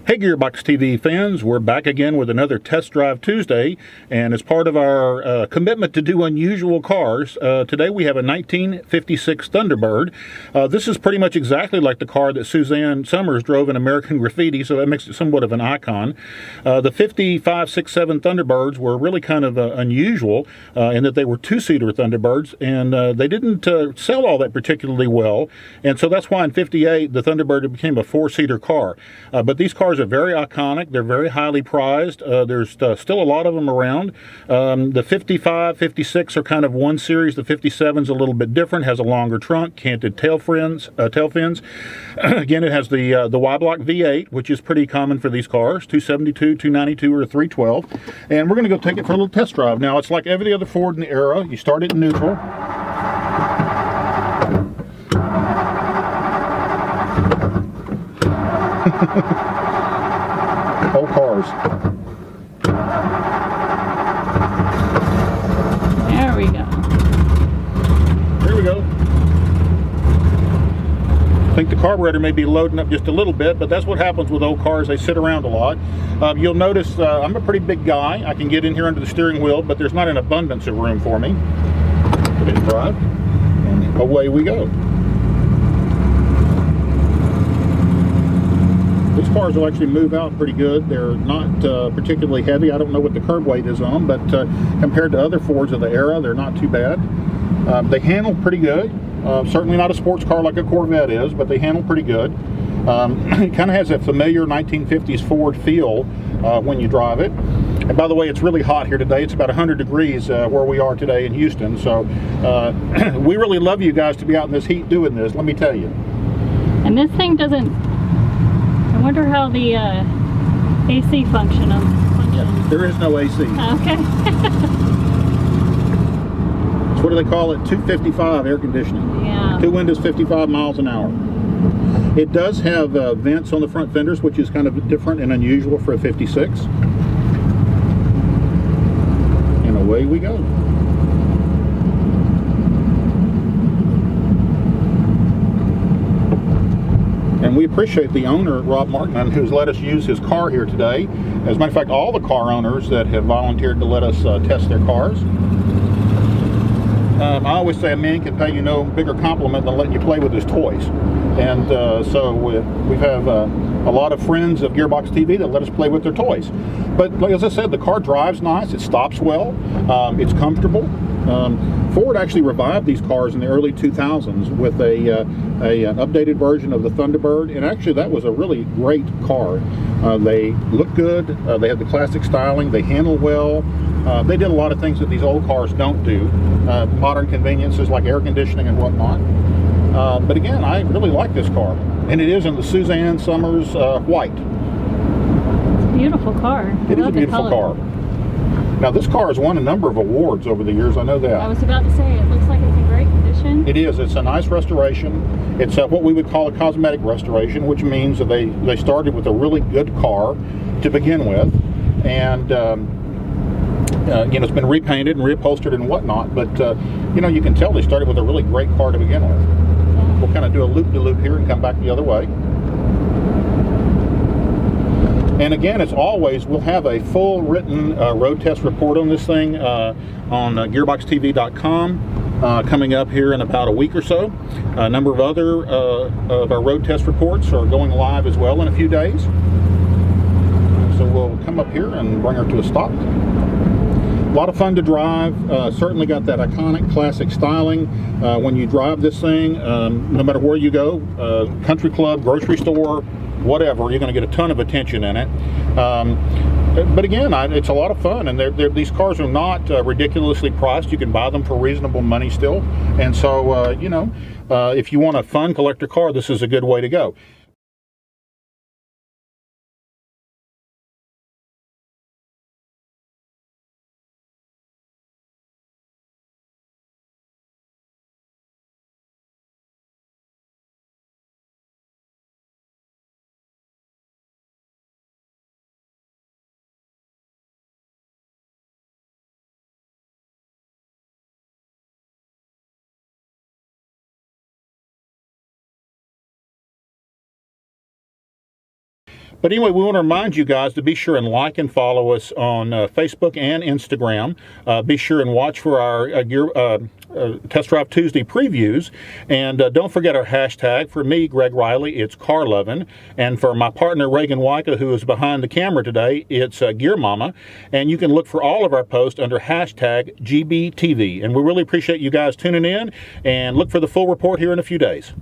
Hey Gearbox TV fans, we're back again with another Test Drive Tuesday, and as part of our commitment to do unusual cars, today we have a 1956 Thunderbird. This is pretty much exactly like the car that Suzanne Summers drove in American Graffiti, so that makes it somewhat of an icon. The 55, 6, 7 Thunderbirds were really kind of unusual in that they were two-seater Thunderbirds, and they didn't sell all that particularly well, and so that's why in 58 the Thunderbird became a four-seater car. But these cars are very iconic. They're very highly prized. There's still a lot of them around. The 55, 56 are kind of one series. The 57's a little bit different, has a longer trunk, canted tail fins. Again, it has the Y-block V8, which is pretty common for these cars, 272, 292, or 312. And we're going to go take it for a little test drive. Now, it's like every other Ford in the era. You start it in neutral. Old cars. There we go. Here we go. I think the carburetor may be loading up just a little bit, but that's what happens with old cars. They sit around a lot. You'll notice I'm a pretty big guy. I can get in here under the steering wheel, but there's not an abundance of room for me. Put it in drive, and away we go. These cars will actually move out pretty good. They're not particularly heavy. I don't know what the curb weight is on them, but compared to other Fords of the era, they're not too bad. They handle pretty good. Certainly not a sports car like a Corvette is, but they handle pretty good. It kind of has a familiar 1950s Ford feel when you drive it. And by the way, it's really hot here today. It's about 100 degrees where we are today in Houston. So we really love you guys to be out in this heat doing this, let me tell you. And this thing doesn't... I wonder how the AC functions. Yeah, there is no AC. Okay. So what do they call it? 255 air conditioning. Yeah. Two windows, 55 miles an hour. It does have vents on the front fenders, which is kind of different and unusual for a 56. And away we go. And we appreciate the owner, Rob Martin, who's let us use his car here today. As a matter of fact, all the car owners that have volunteered to let us test their cars. I always say a man can pay you no bigger compliment than letting you play with his toys. And so we have a lot of friends of Gearbox TV that let us play with their toys. But like, as I said, the car drives nice, it stops well, it's comfortable. Ford actually revived these cars in the early 2000s with an updated version of the Thunderbird, and actually that was a really great car. They look good, they have the classic styling, they handle well. They did a lot of things that these old cars don't do, modern conveniences like air conditioning and whatnot. But again, I really like this car, and it is in the Suzanne Summers white. It's a beautiful car. It is a beautiful car. Now this car has won a number of awards over the years, I know that. I was about to say, it looks like it's in great condition. It is. It's a nice restoration. It's what we would call a cosmetic restoration, which means that they started with a really good car to begin with, and you know, it's been repainted and reupholstered and whatnot, but you know, you can tell they started with a really great car to begin with. Yeah. We'll kind of do a loop-de-loop here and come back the other way. And again, as always, we'll have a full written road test report on this thing on GearBoxTV.com coming up here in about a week or so. A number of other of our road test reports are going live as well in a few days. So we'll come up here and bring her to a stop. A lot of fun to drive. Certainly got that iconic classic styling. When you drive this thing, no matter where you go, country club, grocery store, whatever, you're going to get a ton of attention in it. But again, it's a lot of fun, and these cars are not ridiculously priced. You can buy them for reasonable money still, and so you know, if you want a fun collector car, this is a good way to go. But anyway, we want to remind you guys to be sure and like and follow us on Facebook and Instagram. Be sure and watch for our Test Drive Tuesday previews. And don't forget our hashtag. For me, Greg Riley, it's CarLovin'. And for my partner, Reagan Wyka, who is behind the camera today, it's Gear Mama. And you can look for all of our posts under hashtag GBTV. And we really appreciate you guys tuning in. And look for the full report here in a few days.